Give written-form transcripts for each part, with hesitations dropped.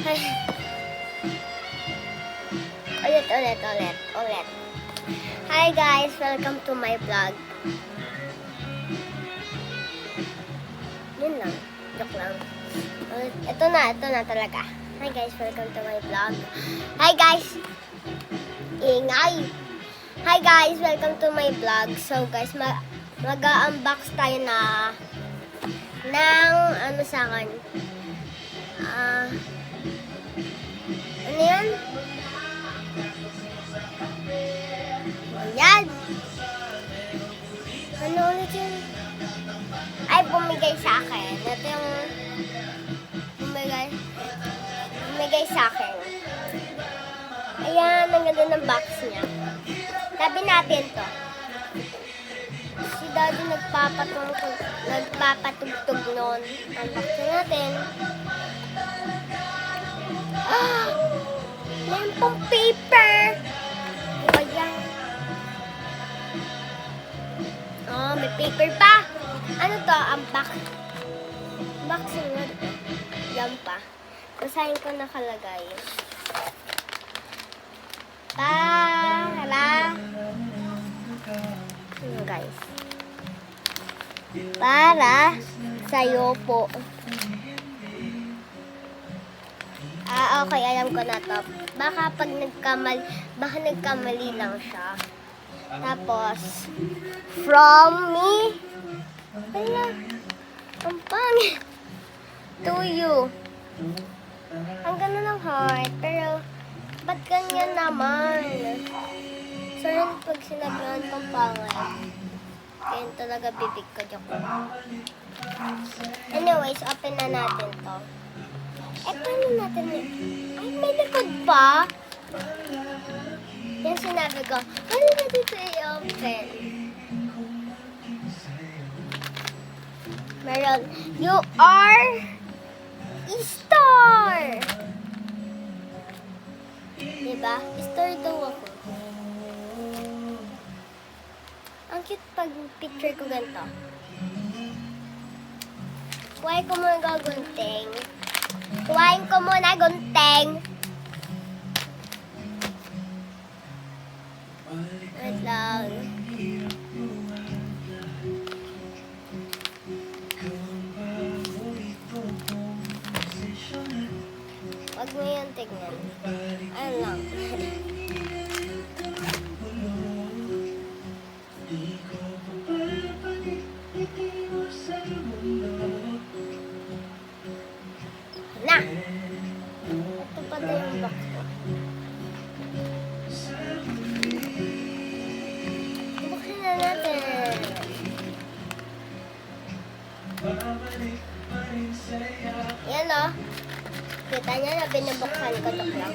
Ay. Ulit. Hi guys, welcome to my vlog. Yun lang, joke lang. Ito na talaga. Hi guys, welcome to my vlog. Hi guys! Ingay! Hi guys, welcome to my vlog. So guys, mag-unbox tayo ng ano sa akin. Ano yan? Yan! Ano ulit yun? Ay, bumigay sa akin. Ito yung bumigay sa akin. Ayan, ang ganda ng box niya. Tabi natin to. Si Daddy nagpapatugtog noon. Unboxin natin. Ah! Meron pong paper! Diba yan? Oh, may paper pa! Ano to? Unboxing na to. Yan pa. Basahin ko nakalagay. Ano guys? Para sa'yo po. Okay, alam ko na to. Baka nagkamali lang siya. Tapos, from me. Wala. Ang pangit. To you. Ang ganda ng heart. Pero, ba't ganyan naman? Sorry pag sinabihan kong pangit. Ganyan talaga bibig ko. Joke. Anyways, open na natin to. Paano natin yun? Ay, may likod pa. Yan sinabi ko. Paano na dito i-open? Meron, you are star! Diba? Star daw ako. Ang cute pag picture ko ganito. Kuhain ko muna gagunting. Kuhain ko muna gunting. Wait lang. Huwag mo yan tignan. Ayun lang. Na! Ito pa tayo yung box ko. Buksan na natin. Yan o. Kita niya na binubuksan ko ito lang.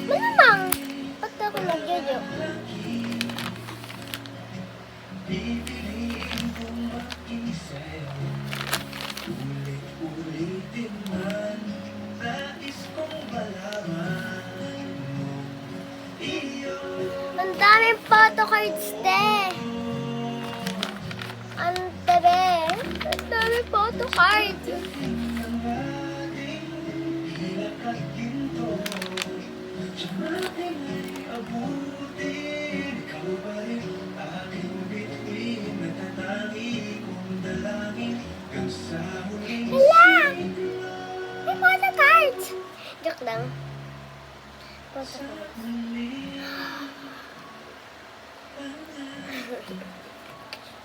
Malamang! Ba't ako nag-jojo? Ang daming photocards, te! Ang tabi! Ang daming photocards! Hala! May photocards! Joke lang. Photocards.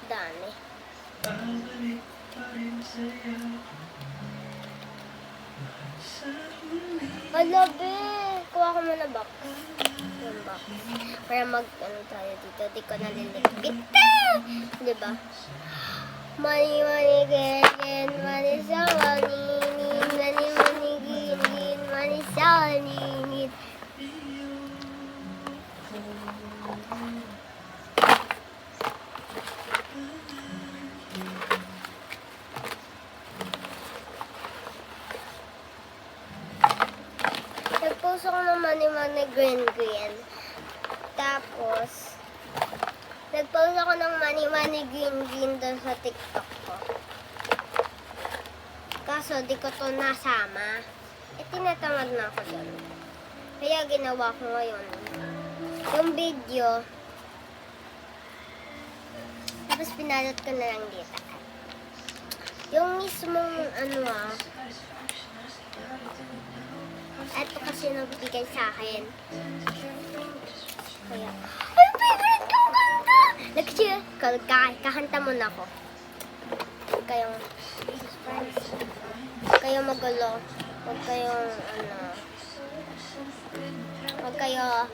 Dami. Hala, be! Kuha ko muna box. Yung box. Para tayo dito. Di ko naliligpit. Diba? Money, money, gin, money, so money, money, money, gin, money, so money. Nag-post ako ng money, money, green. Tapos, nag-post ako ng money, green doon sa TikTok ko. Kaso Kaso di ko to nasama. Tinatamad na ako dyan. Kaya ginawa ko ngayon yung video. Tapos pinalot ko na lang dito. Yung mismong eto kasi nagbigay sa akin. Kaya, ay, favorite kong kanta! Nag-cheer, kakanta muna ako. Huwag kayong magulo. Huwag kayo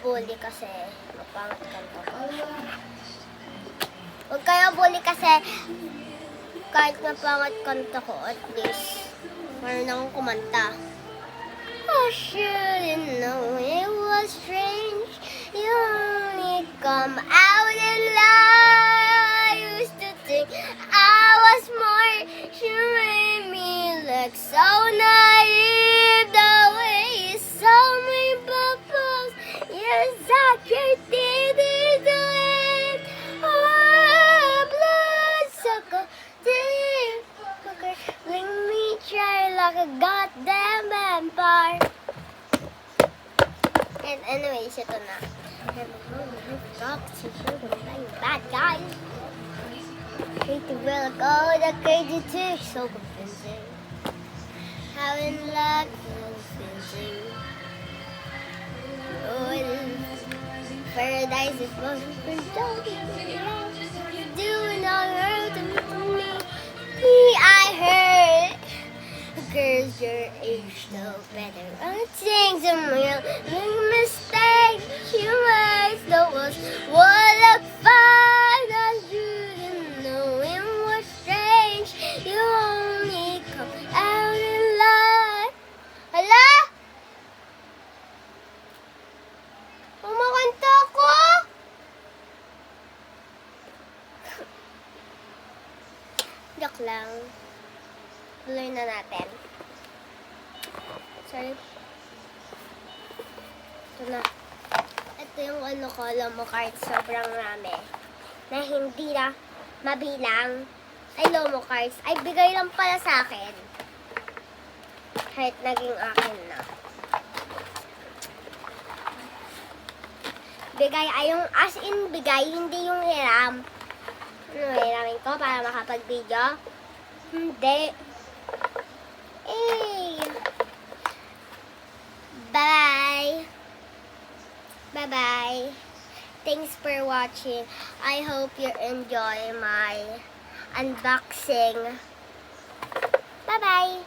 bully kasi mapangit kanta ko. Huwag kayo bully kasi kahit mapangit kanta ko, at least meron akong kumanta. I shouldn't know it was strange. You only come out in love. I used to think I was smart. You made me look so naive. The way you saw me bubbles. You're such a teeth to it. Oh, blood sucker, deep. Let me try like a goddamn vampire. And anyways, ito na. Bad guys. Hate to will go the crazy too. So confusing. How in love confusing. Oh, paradise is most doing all right to me. I heard girls your age know better. I think some real mistake you made. That was what I found. I didn't know it was strange. You only come out in light. Hala? Kumakanta ko? Joke lang. Tuloy na natin. Sorry. Ito na. Ito yung ko, lomo cards. Sobrang rami. Na hindi na mabilang. Ay, lomo cards. Ay, bigay lang pala sa akin. Kahit naging akin na. Bigay ay yung as in bigay, hindi yung hiram. Hiramin ko para makapag-video? Hindi. Hey! Bye! Bye-bye! Thanks for watching. I hope you enjoy my unboxing. Bye-bye!